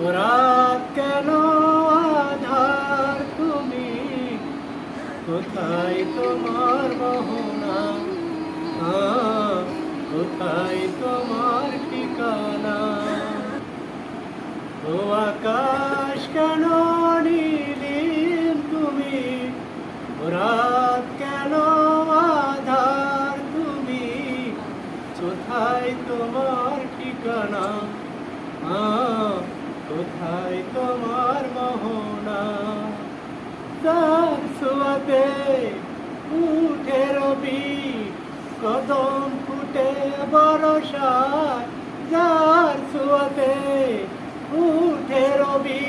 রাত কেন আধার তুমি, কোথায় তোমার মোহনা, কোথায় তোমার ঠিকানা। ও আকাশ কেন নীলিম তুমি, রাত কেন আধার তুমি, কোথায় তোমার ঠিকানা, কোথায় তোমার মোহনা। যার ছোঁয়াতে উঠে রবি, কদম ফুটে বরষায়। যার ছোঁয়াতে উঠে রবি,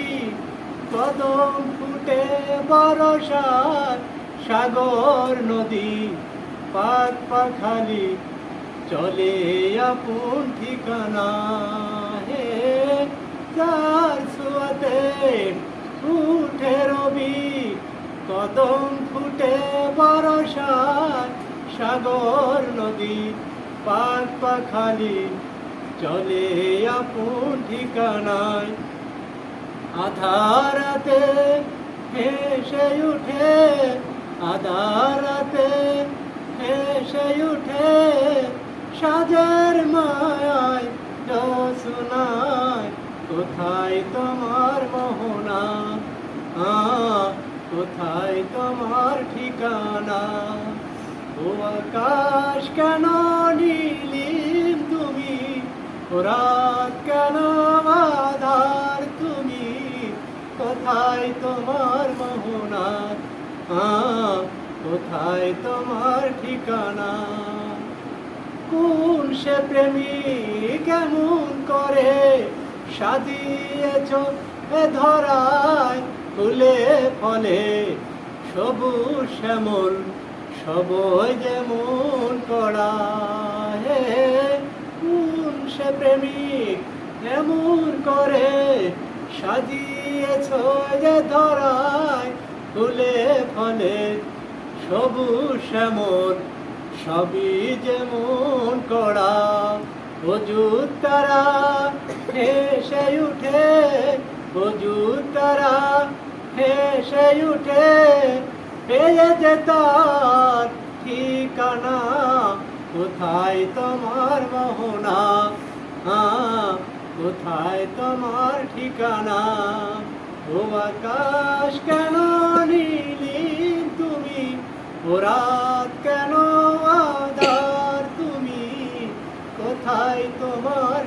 কদম ফুটে বরষায়। সাগর নদী পাক পাখালি, চলে আপন ঠিকানা। হে যার ছোঁয়াতে উঠে রবি, কদম ফুটে বরষায়। সাগর নদী পাক পাখালি, চলে আপন ঠিকানায়। আধারাতে ভেসে উঠে, আধারাতে ভেসে উঠে, সাজের মায়ায় জোছনায়। কোথায় তোমার মোহনা, কোথায় তোমার ঠিকানা। ও আকাশ কেন নীলিম তুমি, রাত কেন আধার তুমি, কোথায় তোমার মোহনা, কোথায় তোমার ঠিকানা। কোন সে প্রেমিক কেমন করে সাজিয়েছ এ ধরায়। ফুলে ফলে সবুজ শ্যামল, সবই যেমন করা। হে কোন সে প্রেমিক এমন করে সাজিয়েছ যে ধরায়। ফুলে ফলে সবুজ শ্যামল, সবই যেমন করা। অজুর তারা হেসে উঠে, অজুর তারা হেসে উঠে, পেয়ে যে তার ঠিকানা। কোথায় তোমার মোহনা, কোথায় তোমার ঠিকানা। ও আকাশ কেন নীলিম তুমি, ও রাত কেন আধার তুমি, কোথায় তোমার